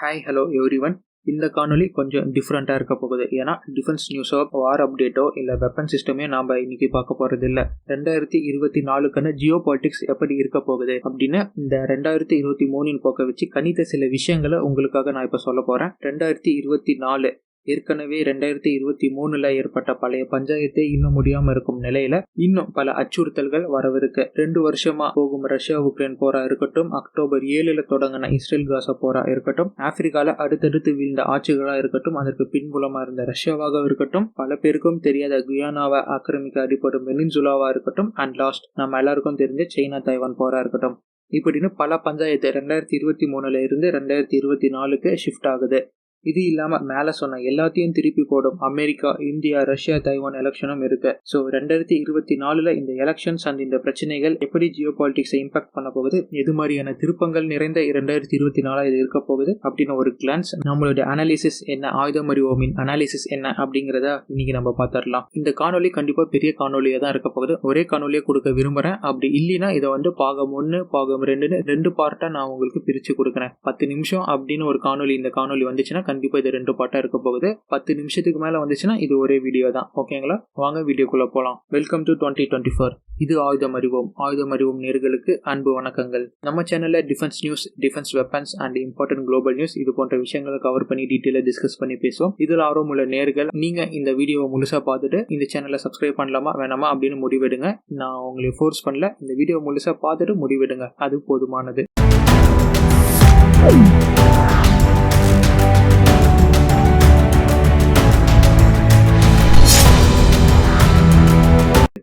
Hi hello everyone. இந்த காணொலி கொஞ்சம் டிஃப்ரெண்ட்டாக இருக்க போகுது. ஏன்னா டிஃபென்ஸ் நியூஸோ வார் அப்டேட்டோ இல்லை வெப்பன் சிஸ்டமே நாம் இன்னைக்கு பார்க்க போகிறது இல்லை. 2024க்கான ஜியோ பாலிட்டிக்ஸ் எப்படி இருக்க போகுது அப்படின்னு இந்த 2023 போக்க வச்சு கணித்த சில விஷயங்களை உங்களுக்காக நான் இப்போ சொல்ல போகிறேன். 2024 ஏற்கனவே 2023 ஏற்பட்ட பழைய பஞ்சாயத்தை இன்னும் முடியாம இருக்கும் நிலையில இன்னும் பல அச்சுறுத்தல்கள் வரவிருக்கு. 2 வருஷமா போகும் ரஷ்யா உக்ரைன் போரா இருக்கட்டும், அக்டோபர் 7 தொடங்கின இஸ்ரேல் காசா போரா இருக்கட்டும், ஆப்பிரிக்கால அடுத்தடுத்து வீழ்ந்த ஆட்சிகளா இருக்கட்டும், அதற்கு பின்புலமா இருந்த ரஷ்யாவாக இருக்கட்டும், பல பேருக்கும் தெரியாத குயானாவை ஆக்கிரமிக்க அடிப்படும் வெனின்சுலாவா இருக்கட்டும், அண்ட் லாஸ்ட் நம்ம எல்லாருக்கும் தெரிஞ்ச சைனா தைவான் போரா இருக்கட்டும், இப்படின்னு பல பஞ்சாயத்து 2023 இருந்து 2024க்கு ஷிஃப்ட் ஆகுது. இது இல்லாம மேல சொன்ன எல்லாத்தையும் திருப்பி போடும் அமெரிக்கா, இந்தியா, ரஷ்யா, தைவான் எலெக்ஷனும் இருக்கு. ஸோ 2024 இந்த எலெக்ஷன்ஸ் அண்ட் இந்த பிரச்சனைகள் எப்படி ஜியோ பாலிட்டிக்ஸை இம்பாக்ட் பண்ண போகுது, எது மாதிரியான திருப்பங்கள் நிறைந்த 2024 இது இருக்க போகுது அப்படின்னு ஒரு கிளான்ஸ், நம்மளுடைய அனாலிசிஸ் என்ன, ஆயுதம் அறிவோமின் அனாலிசிஸ் என்ன அப்படிங்கிறத இன்னைக்கு நம்ம பார்த்துடலாம். இந்த காணொலி கண்டிப்பா பெரிய காணொலியா தான் இருக்க போகுது. ஒரே காணொலியை கொடுக்க விரும்புறேன். அப்படி இல்லைன்னா இதை பாகம் 1 பாகம் 2 2 பார்ட்டா நான் உங்களுக்கு பிரிச்சு கொடுக்குறேன். 10 நிமிஷம் அப்படின்னு ஒரு காணொலி இந்த காணொலி வந்துச்சுன்னா கண்டிப்பா இது 2 பார்ட்டா இருக்க போகுது. 10 நிமிஷத்துக்கு மேல வந்துச்சுன்னா இது ஒரே வீடியோ தான். ஓகேங்களா? வாங்க வீடியோக்குள்ள போலாம். Welcome to 2024. இது ஆயுதம் அறிவோம். ஆயுதம் அறிவோம் நேர்களுக்கு அன்பு வணக்கங்கள். நம்ம சேனல்ல defence news, defence weapons and important global news இது போன்ற விஷயங்களை கவர் பண்ணி டீட்டெயிலா டிஸ்கஸ் பண்ணி பேசுவோம். இதுல ஆர்வம் உள்ள நேர்கள் நீங்க இந்த வீடியோவை முழுசா பார்த்துட்டு இந்த சேனலை சப்ஸ்கிரைப் பண்ணலாமா வேணாமா அப்படின்னு முடிவெடுங்க. நான் உங்களை ஃபோர்ஸ் பண்ணல. இந்த வீடியோ முழுசா பார்த்துட்டு முடிவெடுங்க. அது போதுமானது.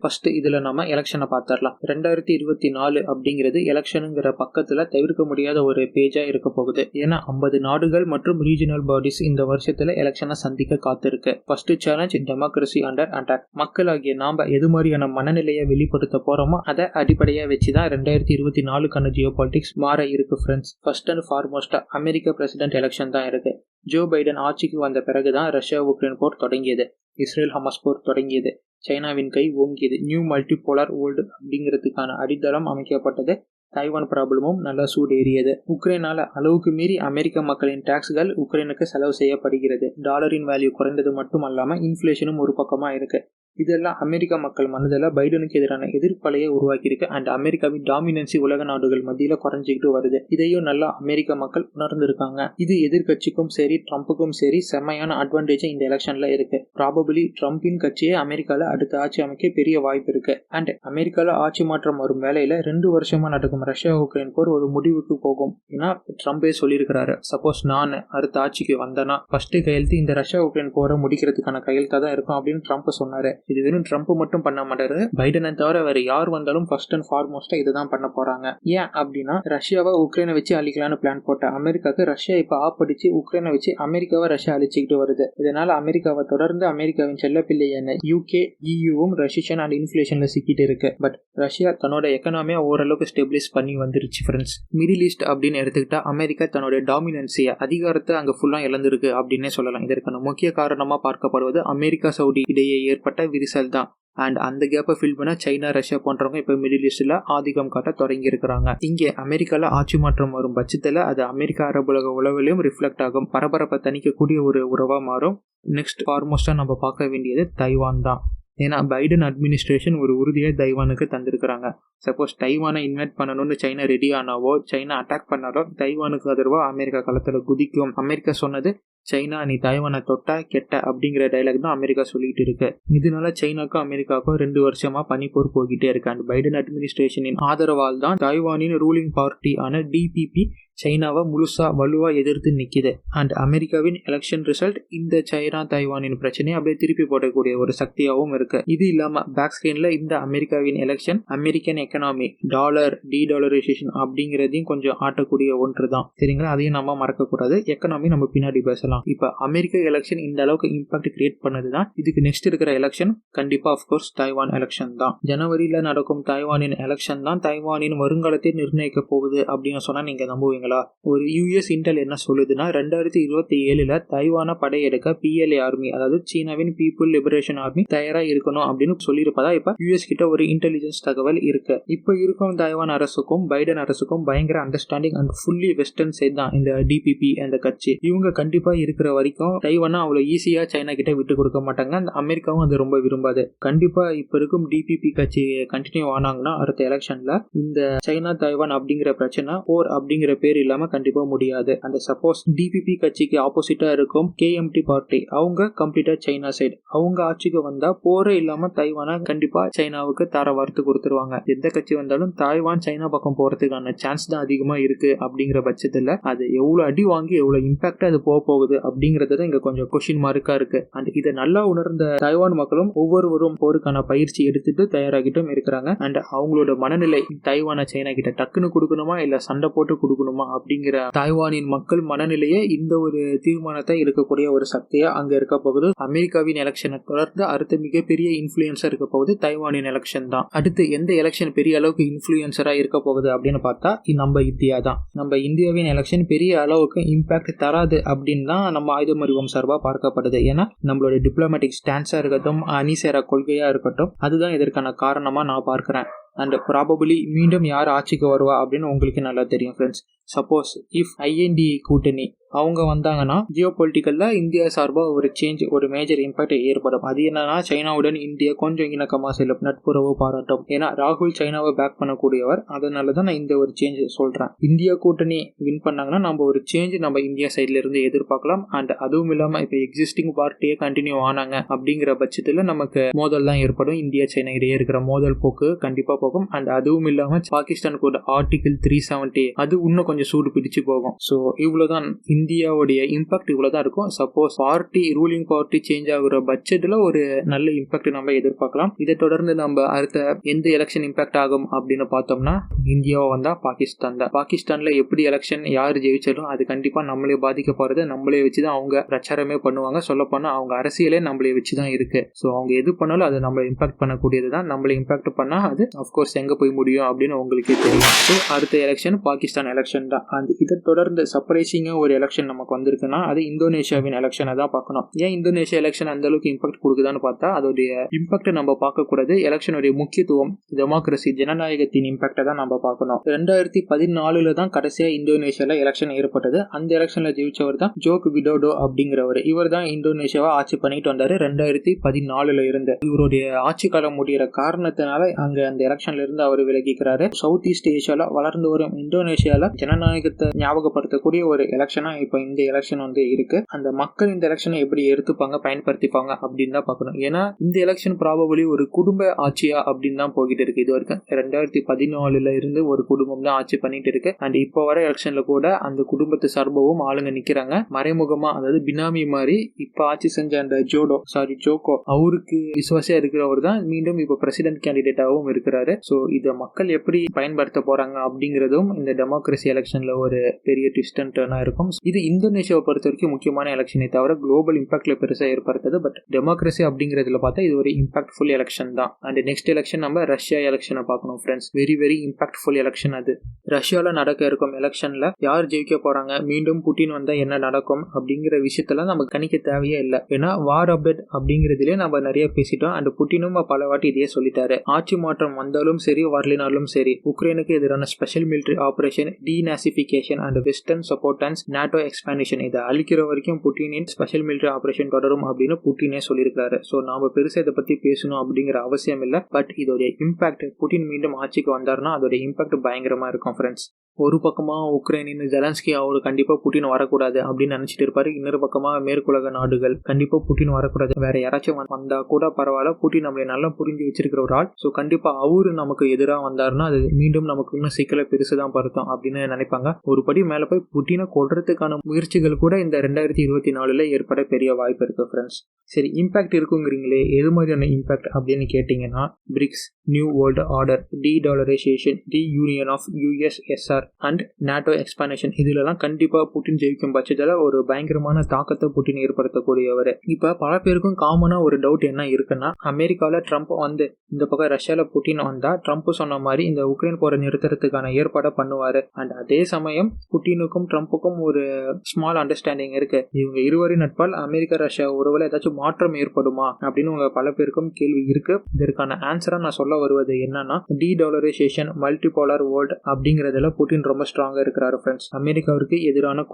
ஃபர்ஸ்ட் இதுல நம்ம எலெக்ஷனை பார்த்துடலாம். 2024 அப்படிங்கிறது எலெக்ஷனுங்கிற பக்கத்துல தவிர்க்க முடியாத ஒரு பேஜா இருக்க போகுது. ஏன்னா 50 நாடுகள் மற்றும் ரீஜனல் பாடிஸ் இந்த வருஷத்துல எலெக்ஷனை சந்திக்க காத்திருக்கு. First challenge, democracy under attack. மக்களாகிய நாம எது மாதிரியான மனநிலையை வெளிப்படுத்த போறோமோ அதை அடிப்படையா வச்சுதான் 2024க்கான ஜியோ பாலிட்டிக்ஸ் மாற இருக்கு ஃப்ரெண்ட்ஸ். ஃபர்ஸ்ட் அண்ட் ஃபார்மோஸ்டா அமெரிக்கா பிரசிடென்ட் எலெக்ஷன் தான் இருக்கு. ஜோ பைடன் ஆட்சிக்கு வந்த பிறகுதான் ரஷ்யா உக்ரைன் போர் தொடங்கியது, இஸ்ரேல் ஹமாஸ் போர் தொடங்கியது, சைனாவின் கை ஓங்கியது, நியூ மல்டிபோலார் வேர்ல்டு அப்படிங்கிறதுக்கான அடித்தளம் அமைக்கப்பட்டது, தைவான் ப்ராப்ளமும் நல்லா சூடேறியது. உக்ரைனால அளவுக்கு மீறி அமெரிக்க மக்களின் டாக்ஸ்கள் உக்ரைனுக்கு செலவு செய்யப்படுகிறது. டாலரின் வேல்யூ குறைந்தது மட்டும் அல்லாம இன்ஃபிளேஷனும் ஒரு பக்கமா இருக்கு. இதெல்லாம் அமெரிக்க மக்கள் மனதில் பைடனுக்கு எதிரான எதிர்ப்பலையை உருவாக்கியிருக்கு. அண்ட் அமெரிக்காவின் டாமினன்சி உலக நாடுகள் மத்தியில குறைஞ்சிக்கிட்டு வருது. இதையும் நல்லா அமெரிக்க மக்கள் உணர்ந்திருக்காங்க. இது எதிர்கட்சிக்கும் சரி ட்ரம்ப்புக்கும் சரி செம்மையான அட்வான்டேஜ் இந்த எலெக்ஷன்ல இருக்கு. ப்ராபபிலி ட்ரம்பின் கட்சியே அமெரிக்கால அடுத்த ஆட்சி அமைக்க பெரிய வாய்ப்பு இருக்கு. அண்ட் அமெரிக்கால ஆட்சி மாற்றம் வரும் வேலையில 2 வருஷமா நடக்கும் ரஷ்யா உக்ரைன் போர் ஒரு முடிவுக்கு போகும். ஏன்னா ட்ரம்பே சொல்லியிருக்கிறாரு, சப்போஸ் நான் அடுத்த ஆட்சிக்கு வந்தேன்னா ஃபர்ஸ்ட் கையெழுத்து இந்த ரஷ்யா உக்ரைன் போரை முடிக்கிறதுக்கான கையெழுத்தா தான் இருக்கும் அப்படின்னு ட்ரம்ப் சொன்னாரு. இது வெறும் ட்ரம்ப் மட்டும் பண்ண மாட்டாரு, பைடனை தவிர வேற யார் வந்தாலும் ஃபர்ஸ்ட் அண்ட் ஃபார்மோஸ்டா இதுதான் பண்ண போறாங்க. ஏன் அப்படின்னா ரஷ்யாவை உக்ரைனை வச்சு அழிக்கலான்னு பிளான் போட்ட அமெரிக்காவுக்கு ரஷ்யா இப்ப ஆப்படிச்சு உக்ரைனை வச்சு அமெரிக்காவை ரஷ்யா அழிச்சுக்கிட்டு வருது. இதனால அமெரிக்காவை தொடர்ந்து அமெரிக்காவின் செல்ல பிள்ளையான யூகே, இயூவும் ரஷ்யன் அண்ட் இன்ஃபிளேஷன்ல சிக்கிட்டு இருக்கு. பட் ரஷ்யா தன்னோட எக்கனாமியா ஓரளவுக்கு ஸ்டெபிலைஸ் பண்ணி வந்துருச்சு ஃப்ரெண்ட்ஸ். மிடில் ஈஸ்ட் அப்படின்னு எடுத்துக்கிட்டா அமெரிக்கா தன்னுடைய டாமினன்சியை, அதிகாரத்தை அங்க ஃபுல்லா இழந்திருக்கு அப்படின்னே சொல்லலாம். இதற்கான முக்கிய காரணமா பார்க்கப்படுவது அமெரிக்கா சவுதி இடையே ஏற்பட்ட விரிசல் தான். அண்ட் அந்த கேப்பை ஃபில் பண்ண சைனா, ரஷ்யா போன்றவங்க இப்ப மிடில் ஈஸ்ட்ல ஆதிக்கம் காட்ட தொடங்கி இருக்கிறாங்க. இங்கே அமெரிக்கால ஆட்சி மாற்றம் வரும் பட்சத்துல அது அமெரிக்கா அரபுலக உலகிலும் ரிஃப்ளெக்ட் ஆகும், பரபரப்பை தணிக்கக்கூடிய ஒரு உறவா மாறும். நெக்ஸ்ட் ஃபார்மோஸ்டா நம்ம பார்க்க வேண்டியது தைவான் தான். ஏன்னா பைடன் அட்மினிஸ்ட்ரேஷன் ஒரு உறுதியை தைவானுக்கு தந்திருக்கிறாங்க. சப்போஸ் தைவானை இன்வைட் பண்ணணும்னு சைனா ரெடி ஆனாவோ, சைனா அட்டாக் பண்ணாலோ தைவானுக்கு ஆதரவா அமெரிக்கா களத்துல குதிக்கும். அமெரிக்கா சொன்னது, சைனா நீ தைவானை தொட்டா கெட்ட அப்படிங்கிற டைலாக் தான் அமெரிக்கா சொல்லிட்டு இருக்கு. இதனால சைனாக்கும் அமெரிக்காவுக்கும் 2 வருஷமா பனிப்போர் போகிட்டே இருக்கு. அண்ட் பைடன் அட்மினிஸ்ட்ரேஷனின் ஆதரவால் தான் தைவானின் ரூலிங் பார்ட்டி ஆன டிபிபி சைனாவை முழுசா வலுவா எதிர்த்து நிக்குது. அண்ட் அமெரிக்காவின் எலெக்ஷன் ரிசல்ட் இந்த சைனா தைவானின் பிரச்சனையை அப்படியே திருப்பி போடக்கூடிய ஒரு சக்தியாகவும் இருக்கு. இது இல்லாம பேக் ஸ்கிரீன்ல இந்த அமெரிக்காவின் எலெக்ஷன் அமெரிக்கன் எக்கனாமி, டாலர் டீடாலரைசேஷன் அப்படிங்கிறதையும் கொஞ்சம் ஆட்டக்கூடிய ஒன்று தான். சரிங்களா? அதையும் நம்ம மறக்க கூடாது. எக்கனாமி நம்ம பின்னாடி பேசலாம். இப்ப அமெரிக்க எலெக்ஷன் இந்த அளவுக்கு இம்பாக்ட் கிரியேட் பண்ணதுதான். இதுக்கு நெக்ஸ்ட் இருக்கிற எலெக்ஷன் கண்டிப்பா ஆஃப்கோர்ஸ் தைவான் எலெக்ஷன் தான். ஜனவரியில நடக்கும் தைவானின் எலெக்ஷன் தான் தைவானின் வருங்காலத்தை நிர்ணயிக்க போகுது அப்படின்னு சொன்னா நீங்க நம்புவீங்க? தெரியுங்களா? ஒரு யூஎஸ் இன்டெல் என்ன சொல்லுதுன்னா 2027 தைவான படையெடுக்க PLA ஆர்மி, அதாவது சீனாவின் பீப்புள் லிபரேஷன் ஆர்மி தயாரா இருக்கணும் அப்படின்னு சொல்லியிருப்பதா இப்ப யூஎஸ் கிட்ட ஒரு இன்டெலிஜென்ஸ் தகவல் இருக்கு. இப்ப இருக்கும் தைவான் அரசுக்கும் பைடன் அரசுக்கும் பயங்கர understanding and fully western side தான் இந்த DPP அந்த கட்சி. இவங்க கண்டிப்பா இருக்கிற வரைக்கும் தைவானை அவ்வளவு ஈஸியா சைனா கிட்ட விட்டு கொடுக்க மாட்டாங்க. அந்த அமெரிக்காவும் அது ரொம்ப விரும்பாது. கண்டிப்பா இப்ப இருக்கும் DPP கட்சி கண்டினியூ ஆனாங்கன்னா அடுத்த எலெக்ஷன்ல இந்த சைனா தைவான் அப்படிங்கிற பிரச்சனை போர் அப்படிங்கிற பேர் இல்லாம கண்டிப்பா முடியாது. அந்த சப்போஸ் DPP கட்சிக்கு ஆப்போசிட்டா இருக்கும் KMT பார்ட்டி, அவங்க கம்ப்ளீட்டா சைனா சைடு, அவங்க ஆட்சிக்கு வந்தா போரே இல்லாம தைவான கண்டிப்பா சைனாவுக்கு தர வார்த்து கொடுத்துருவாங்க. எந்த கட்சி வந்தாலும் தாய்வான் சைனா பக்கம் போறதுக்கான சான்ஸ் தான் அதிகமா இருக்கு. அப்படிங்கிற பட்சத்துல அது எவ்வளவு அடி வாங்கி எவ்வளவு இம்பாக்டா அது போகுது அப்படிங்கறது இங்க கொஞ்சம் கொஸ்டின் மார்க்கா இருக்கு. அண்ட் இதை நல்லா உணர்ந்த தைவான் மக்களும் ஒவ்வொருவரும் போருக்கான பயிற்சி எடுத்துட்டு தயாராகிட்டும் இருக்கிறாங்க. அண்ட் அவங்களோட மனநிலை தைவான சைனா கிட்ட டக்குன்னு கொடுக்கணுமா இல்ல சண்டை போட்டு கொடுக்கணுமா அப்படிங்கிற தாய்வானின் மக்கள் மனநிலையே இந்த ஒரு தீர்மானத்தை எடுக்கக்கூடிய ஒரு சக்தியா அங்க இருக்க போகுது. அமெரிக்காவின் எலெக்ஷனை தொடர்ந்து அடுத்த மிகப்பெரிய இன்ஃபுளுன்சா இருக்க போகுது தைவானின் எலெக்ஷன் தான். அடுத்து எந்த எலெக்ஷன் பெரிய அளவுக்கு இன்ஃபுளுன்சரா இருக்க போகுது அப்படின்னு பார்த்தா நம்ம இந்தியா தான். நம்ம இந்தியாவின் எலெக்ஷன் பெரிய அளவுக்கு இம்பாக்ட் தராது அப்படின்னு தான் நம்ம ஆயுத அறிவம் சார்பா பார்க்கப்படுது. ஏன்னா நம்மளோட டிப்ளமேட்டிக் ஸ்டான்ஸா இருக்கட்டும், அணிசேரா கொள்கையா இருக்கட்டும், அதுதான் இதற்கான காரணமா நான் பார்க்கிறேன். அண்ட் ப்ராபபிளி மீண்டும் யார் ஆட்சிக்கு வருவா அப்படின்னு உங்களுக்கு நல்லா தெரியும் ஃப்ரெண்ட்ஸ். சப்போஸ் இஃப் INDA கூட்டணி அவங்க வந்தாங்கன்னா ஜியோ பொலிட்டிக்கல்ல இந்தியா சார்பாக ஒரு சேஞ்ச், ஒரு மேஜர் இம்பாக்ட் ஏற்படும். அது என்னன்னா சைனாவுடன் இந்தியா கொஞ்சம் இணக்கமா செல்லும், நட்புறவு பாராட்டும். ஏன்னா ராகுல் சைனாவை பேக் பண்ணக்கூடியவர், அதனாலதான் நான் இந்த ஒரு சேஞ்ச் சொல்றேன். இந்தியா கூட்டணி வின் பண்ணாங்கன்னா நம்ம ஒரு சேஞ்ச் நம்ம இந்தியா சைட்ல இருந்து எதிர்பார்க்கலாம். அண்ட் அதுவும் இல்லாம இப்ப எக்ஸிஸ்டிங் பார்ட்டியே கண்டினியூ ஆனாங்க அப்படிங்கிற பட்சத்துல நமக்கு மோதல் தான் ஏற்படும். இந்தியா சைனா இடையே இருக்கிற மோதல் போக்கு கண்டிப்பா போகும். அண்ட் அதுவும் இல்லாம பாகிஸ்தான் கூட ஆர்டிகிள் 370 அது இன்னும் கொஞ்சம் சூடு பிடிச்சு போகும். ஸோ இவ்வளவுதான் இந்தியாவுடைய இம்பாக்ட், இவ்வளவுதான் இருக்கும். Suppose party ruling party change ஆகுற பட்ஜெட்ல ஒரு நல்ல இம்பாக்ட் நம்ம எதிர்பார்க்கலாம். இதை தொடர்ந்து நம்ம அடுத்த எந்த எலெக்ஷன் இம்பாக்ட் ஆகும் அப்படின்னு பார்த்தோம்னா இந்தியாவை வந்தா பாகிஸ்தான் தான். பாகிஸ்தான்ல எப்படி எலெக்ஷன் யார் ஜெயிச்சாலும் அது கண்டிப்பா நம்மளே பாதிக்க போறது. நம்மளே வச்சுதான் அவங்க பிரச்சாரமே பண்ணுவாங்க. சொல்ல போனா அவங்க அரசியலே நம்மளே வச்சுதான் இருக்கு. ஸோ அவங்க எது பண்ணாலும் அது நம்ம இம்பாக்ட் பண்ணக்கூடியது தான். நம்மளை இம்பாக்ட் பண்ணா அது அப்கோர்ஸ் எங்க போய் முடியும் அப்படின்னு உங்களுக்கே தெரியும். ஸோ அடுத்த எலெக்ஷன் பாகிஸ்தான் எலெக்ஷன் தான். அண்ட் இதை தொடர்ந்து சர்ப்ரைசிங்கா ஒரு எலெக்ஷன் நமக்கு வந்திருக்குன்னா அது இந்தோனேஷியாவின் எலெக்ஷனை தான் பார்க்கணும். ஏன் இந்தோனேஷியா எலெக்ஷன் அந்த அளவுக்கு இம்பாக்ட் கொடுக்குதான்னு பார்த்தா அதோடைய இம்பாக்ட் நம்ம பார்க்க கூடாது. எலெக்ஷனுடைய முக்கியத்துவம், டெமோக்ரஸி, ஜனநாயகத்தின் இம்பாக்டை தான் நம்ம பார்க்கணும். 2014 தான் கடைசியா இந்தோனேஷியால எலெக்ஷன் ஏற்பட்டது. அந்த எலெக்ஷன்ல ஜெயிச்சவர் தான் ஜோக் விடோடோ அப்படிங்கிறவர். இவர் தான் இந்தோனேஷியாவை ஆட்சி பண்ணிட்டு வந்தாரு 2014 இருந்து. இவருடைய ஆட்சி காலம் முடிகிற காரணத்தினால அங்க அந்த எலெக்ஷன்ல இருந்து அவர் விலகிக்கிறாரு. சவுத் ஈஸ்ட் ஏஷியால வளர்ந்து வரும் இந்தோனேஷியால ஜனநாயகத்தை ஞாபகப்படுத்தக்கூடிய ஒரு எலெக்ஷனா இப்ப இந்த எலெக்ஷன் இருக்கு. அந்த மக்கள் இந்த எலெக்ஷனை எப்படி எடுத்துப்பாங்க, பயன்படுத்திப்பாங்க அப்படின்னு தான் பார்க்கணும். ஏன்னா இந்த எலெக்ஷன் ப்ராபபிலி ஒரு குடும்ப ஆட்சியா அப்படின்னு தான் போகிட்டு இருக்கு. இது வரைக்கும் 2014 இருந்து ஒரு குடும்பம் தான் ஆட்சி பண்ணிட்டு இருக்கு. அண்ட் இப்போ வர எலெக்ஷன்ல கூட அந்த குடும்பத்து சார்பவும் ஆளுங்க நிக்கிறாங்க மறைமுகமா. அதாவது பினாமி மாதிரி இப்ப ஆட்சி செஞ்ச அந்த ஜோகோ அவருக்கு விசுவாசியா இருக்கிறவர் தான் மீண்டும் இப்ப பிரசிடென்ட் கேண்டிடேட்டாவும் இருக்கிறாரு. சோ இத மக்கள் எப்படி பயன்படுத்த போறாங்க அப்படிங்கறதும் இந்த டெமோக்ரஸி எலெக்ஷன்ல ஒரு பெரிய ட்விஸ்ட் அண்ட் டர்னா இருக்கும். இது இந்தோனேஷியாவை பொறுத்த வரைக்கும் முக்கியமான எலெக்ஷனை தவிர குளோபல் இம்பாக்ட்ல பெருசா ஏற்படுத்தது. பட் டெமோக்ரஸி அப்படிங்கிறதுல பார்த்தா இது ஒரு இம்பாக்ட்ஃபுல் எலெக்ஷன் தான். அண்ட் நெக்ஸ்ட் எலெக்ஷன் நம்ம ரஷ்யா எலெக்ஷனை பார்க்கணும் friends. Very very impactful election அது. ரஷ்யால நடக்க இருக்கும் எலெக்ஷன்ல யார் ஜெயிக்க போறாங்க, மீண்டும் புட்டின் வந்தா என்ன நடக்கும் அப்படிங்கிற விஷயத்தெல்லாம் நம்ம கணிக்க தேவையே இல்லை. ஏன்னா வார் அப்டேட் அப்படிங்கிறதுலேயே நம்ம நிறைய பேசிட்டோம். அண்ட் புட்டினும் பல வாட்டி இதையே சொல்லிட்டாரு. ஆட்சி மாற்றம் வந்தாலும் சரி வரலினாலும் சரி உக்ரைனுக்கு எதிரான special military operation, denazification and western supporters, NATO expansion இதை அழிக்கிற வரைக்கும் புட்டினின் ஸ்பெஷல் மிலிட்டரி ஆபரேஷன் தொடரும் அப்படின்னு புட்டினே சொல்லியிருக்காரு. ஸோ நாம பெருசா இதை பத்தி பேசணும் அப்படிங்கிற அவசியம் இல்லை. பட் இதோடைய இம்பாக்ட், புட்டின் மீண்டும் ஆட்சிக்கு வந்தாருன்னா அதோட இம்பாக்ட் பயங்கரமா இருக்கும் ஃப்ரெண்ட்ஸ். ஒரு பக்கமா உக்ரைனின் ஜெலன்ஸ்கி அவரு கண்டிப்பா புட்டின் வரக்கூடாது அப்படின்னு நினைச்சிட்டு இருப்பாரு. இன்னொரு பக்கமா மேற்குலக நாடுகள் கண்டிப்பா புட்டின் வரக்கூடாது, வேற யாராச்சும் வந்தா கூட பரவாயில்ல, புட்டின் நம்மளை நல்லா புரிஞ்சு வச்சிருக்கிற ஒரு ஆள். ஸோ கண்டிப்பா அவரு நமக்கு எதிராக வந்தாருன்னா அது மீண்டும் நமக்கு இன்னும் சிக்கலை பெருசுதான் படுத்தும் அப்படின்னு நினைப்பாங்க. ஒரு படி மேல போய் புட்டினை கொள்றதுக்கான முயற்சிகள் கூட இந்த 2024 ஏற்பட பெரிய வாய்ப்பு இருக்கு ஃப்ரெண்ட்ஸ். சரி, இம்பாக்ட் இருக்குங்கிறீங்களே, எது மாதிரியான இம்பாக்ட் அப்படின்னு கேட்டீங்கன்னா BRICS, new world order, dedollarisation, the union of USSR, war and NATO expansion இதுலலாம் கண்டிப்பா புட்டின் ஜெயிக்கும் பட்சத்தில் ஒரு பயங்கரமான தாக்கத்தை புட்டின் ஏற்படுத்தக்கூடியவர். இப்ப பல பேருக்கும் காமனா ஒரு டவுட் என்ன இருக்குன்னா, அமெரிக்கால ட்ரம்ப் வந்து இந்த பக்கம் ரஷ்யால புட்டின் வந்தா ட்ரம்ப் சொன்ன மாதிரி இந்த உக்ரைன் போரை நிறுத்துறதுக்கான ஏற்பாடை பண்ணுவாரு. அண்ட் அதே சமயம் புட்டினுக்கும் ட்ரம்ப்புக்கும் ஒரு ஸ்மால் அண்டர்ஸ்டாண்டிங் இருக்கு. இவங்க இருவரின் நட்பால் அமெரிக்கா ரஷ்யா உறவுல ஏதாச்சும் மாற்றம் ஏற்படுமா அப்படின்னு உங்க பல பேருக்கும் கேள்வி இருக்கு. இதற்கான ஆன்சரா நான் சொல்ல வருவது என்னன்னா, டீடாலரைசேஷன் மல்டிபோலார் வேர்ல்ட் அப்படிங்கறதுல புட்டின் ரொம்ப ஸ்ட்ராங்கா இருக்கிறாரு ஃப்ரெண்ட்ஸ். அமெரிக்காவிற்கு எதிரான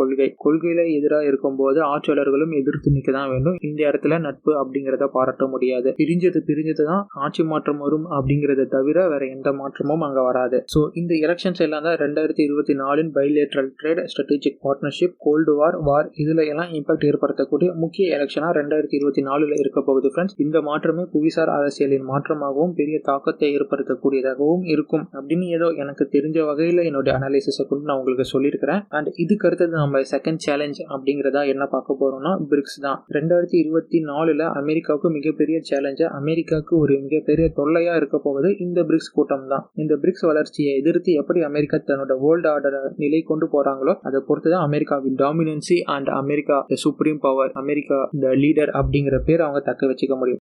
கொள்கையில எதிராக இருக்கும்போது ஆட்சியாளர்களும் எதிர்த்து நிக்க தான் வேண்டும். இந்த இடத்துல நட்பு அப்படிங்கறத பாராட்ட முடியாது. பிரிஞ்சது தான் ஆட்சி மாற்றம் வரும் அப்படிங்கறத தவிர வேற எந்த மாற்றமும் அங்க வராது. சோ இந்த எலெக்ஷன்ஸ் எல்லாம் தான் 2024 bilateral trade strategic partnership gold வார் இதுல எல்லாம் இம்பாக்ட் ஏற்படுத்தக்கூடிய முக்கிய எலெக்ஷனா 2024 இருக்க போகுது ஃப்ரெண்ட்ஸ். இந்த மாற்றமே புவிசார் அரசியலின் மாற்றமாகவும் பெரிய தாக்கத்தை ஏற்படுத்தக்கூடியதாகவும் இருக்கும் அப்படின்னு ஏதோ எனக்கு தெரிஞ்ச வகையில என்னோட அனாலிசிஸை கொண்டு நான் உங்களுக்கு சொல்லியிருக்கிறேன். அண்ட் இதுக்கு அடுத்தது நம்ம செகண்ட் சேலஞ்ச் அப்படிங்கிறதா என்ன பார்க்க போறோம்னா பிரிக்ஸ் தான். 2024 அமெரிக்காவுக்கு மிகப்பெரிய சேலஞ்சா, அமெரிக்காவுக்கு ஒரு மிகப்பெரிய தொல்லையா இருக்க போகுது இந்த பிரிக்ஸ் கூட்டம் தான். இந்த பிரிக்ஸ் வளர்ச்சியை எதிர்த்து எப்படி அமெரிக்கா தன்னோட வேர்ல்டு ஆர்டரை நிலை கொண்டு போறாங்களோ அதை பொறுத்துதான் அமெரிக்காவின் dominancy and America supreme power, America the leader அப்படிங்கிற பேர் அவங்க தக்க வச்சுக்க முடியும்.